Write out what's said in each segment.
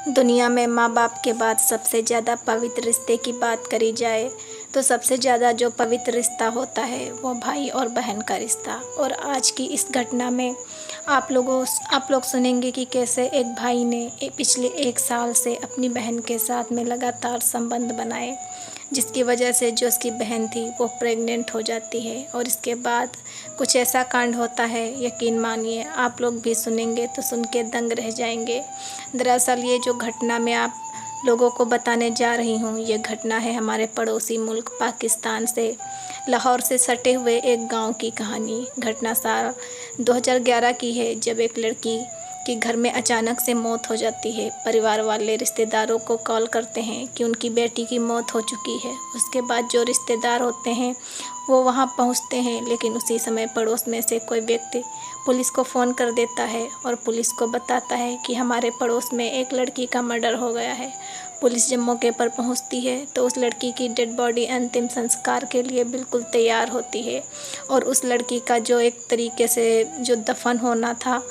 दुनिया में माँ बाप के बाद सबसे ज़्यादा पवित्र रिश्ते की बात करी जाए तो सबसे ज़्यादा जो पवित्र रिश्ता होता है वो भाई और बहन का रिश्ता। और आज की इस घटना में आप लोग सुनेंगे कि कैसे एक भाई ने पिछले 1 साल से अपनी बहन के साथ में लगातार संबंध बनाए, जिसकी वजह से जो उसकी बहन थी वो प्रेग्नेंट हो जाती है। और इसके बाद कुछ ऐसा कांड होता है, यकीन मानिए आप लोग भी सुनेंगे तो सुन के दंग रह जाएंगे। दरअसल ये जो घटना मैं आप लोगों को बताने जा रही हूँ, ये घटना है हमारे पड़ोसी मुल्क पाकिस्तान से लाहौर से सटे हुए एक गांव की कहानी। घटना साल 2011 की है, जब एक लड़की कि घर में अचानक से मौत हो जाती है। परिवार वाले रिश्तेदारों को कॉल करते हैं कि उनकी बेटी की मौत हो चुकी है। उसके बाद जो रिश्तेदार होते हैं वो वहां पहुंचते हैं, लेकिन उसी समय पड़ोस में से कोई व्यक्ति पुलिस को फ़ोन कर देता है और पुलिस को बताता है कि हमारे पड़ोस में एक लड़की का मर्डर हो गया है। पुलिस जब मौके पर पहुंचती है तो उस लड़की की डेड बॉडी अंतिम संस्कार के लिए बिल्कुल तैयार होती है और उस लड़की का जो एक तरीके से जो दफन होना था,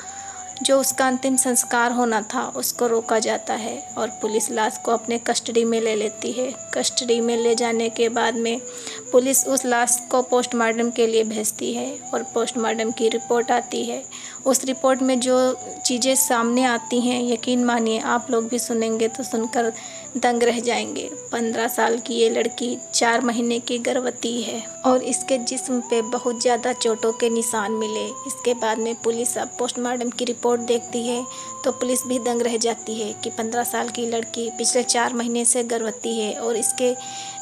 जो उसका अंतिम संस्कार होना था, उसको रोका जाता है और पुलिस लाश को अपने कस्टडी में ले लेती है। कस्टडी में ले जाने के बाद में पुलिस उस लाश को पोस्टमार्टम के लिए भेजती है और पोस्टमार्टम की रिपोर्ट आती है। उस रिपोर्ट में जो चीज़ें सामने आती हैं, यकीन मानिए आप लोग भी सुनेंगे तो सुनकर दंग रह जाएंगे। 15 साल की ये लड़की 4 महीने की गर्भवती है और इसके जिस्म पे बहुत ज़्यादा चोटों के निशान मिले। इसके बाद में पुलिस अब पोस्टमार्टम की रिपोर्ट देखती है तो पुलिस भी दंग रह जाती है कि 15 साल की लड़की पिछले 4 महीने से गर्भवती है और इसके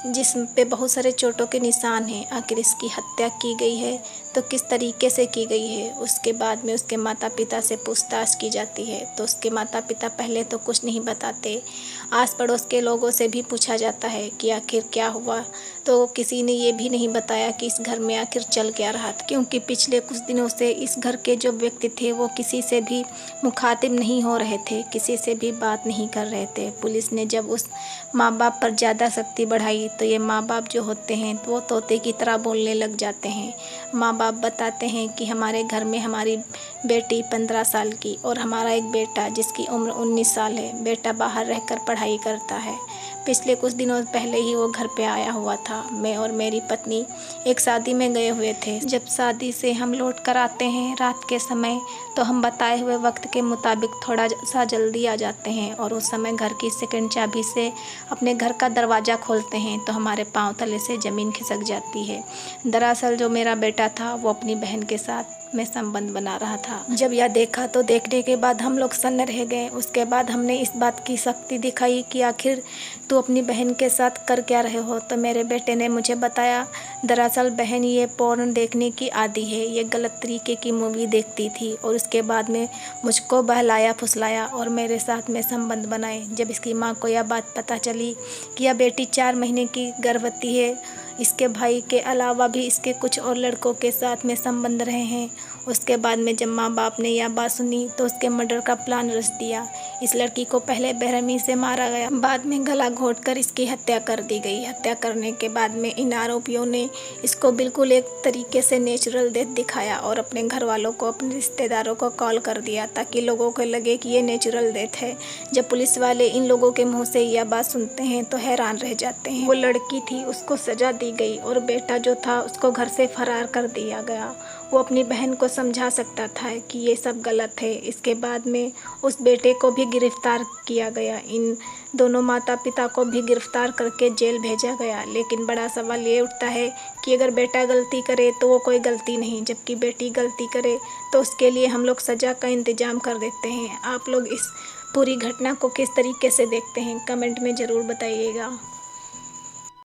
जिस्म पे बहुत सारे चोटों के निशान हैं। आखिर इसकी हत्या की गई है तो किस तरीके से की गई है। उसके बाद में उसके माता पिता से पूछताछ की जाती है तो उसके माता पिता पहले तो कुछ नहीं बताते। आस पड़ोस के लोगों से भी पूछा जाता है कि आखिर क्या हुआ, तो किसी ने ये भी नहीं बताया कि इस घर में आखिर चल क्या रहा था, क्योंकि पिछले कुछ दिनों से इस घर के जो व्यक्ति थे वो किसी से भी मुखातिब नहीं हो रहे थे, किसी से भी बात नहीं कर रहे थे। पुलिस ने जब उस माँ बाप पर ज़्यादा सख्ती बढ़ाई तो ये माँ बाप जो होते हैं तो वो तोते की तरह बोलने लग जाते हैं। माँ बाप बताते हैं कि हमारे घर में हमारी बेटी 15 साल की और हमारा एक बेटा जिसकी उम्र 19 साल है। बेटा बाहर रहकर पढ़ाई करता है। पिछले कुछ दिनों पहले ही वो घर पे आया हुआ था। मैं और मेरी पत्नी एक शादी में गए हुए थे। जब शादी से हम लौट कर आते हैं रात के समय तो हम बताए हुए वक्त के मुताबिक थोड़ा सा जल्दी आ जाते हैं और उस समय घर की सेकंड चाबी से अपने घर का दरवाज़ा खोलते हैं तो हमारे पाँव तले से ज़मीन खिसक जाती है। दरअसल जो मेरा बेटा था वो अपनी बहन के साथ में संबंध बना रहा था। जब यह देखा तो देखने के बाद हम लोग सन्न रह गए। उसके बाद हमने इस बात की सख्ती दिखाई कि आखिर तू अपनी बहन के साथ कर क्या रहे हो। तो मेरे बेटे ने मुझे बताया, दरअसल बहन ये पोर्न देखने की आदी है, ये गलत तरीके की मूवी देखती थी और उसके बाद में मुझको बहलाया फुसलाया और मेरे साथ में संबंध बनाए। जब इसकी माँ को यह बात पता चली कि यह बेटी 4 महीने की गर्भवती है, इसके भाई के अलावा भी इसके कुछ और लड़कों के साथ में संबंध रहे हैं, उसके बाद में जब माँ बाप ने यह बात सुनी तो उसके मर्डर का प्लान रच दिया। इस लड़की को पहले बेरहमी से मारा गया, बाद में गला घोंटकर इसकी हत्या कर दी गई। हत्या करने के बाद में इन आरोपियों ने इसको बिल्कुल एक तरीके से नेचुरल डेथ दिखाया और अपने घर वालों को, अपने रिश्तेदारों को कॉल कर दिया ताकि लोगों को लगे कि ये नेचुरल डेथ है। जब पुलिस वाले इन लोगों के मुँह से यह बात सुनते हैं तो हैरान रह जाते हैं। वो लड़की थी, उसको सजा दी गई और बेटा जो था उसको घर से फरार कर दिया गया। वो अपनी बहन को समझा सकता था कि ये सब गलत है। इसके बाद में उस बेटे को भी गिरफ्तार किया गया। इन दोनों माता पिता को भी गिरफ्तार करके जेल भेजा गया। लेकिन बड़ा सवाल ये उठता है कि अगर बेटा गलती करे तो वो कोई गलती नहीं, जबकि बेटी गलती करे तो उसके लिए हम लोग सज़ा का इंतज़ाम कर देते हैं। आप लोग इस पूरी घटना को किस तरीके से देखते हैं, कमेंट में ज़रूर बताइएगा।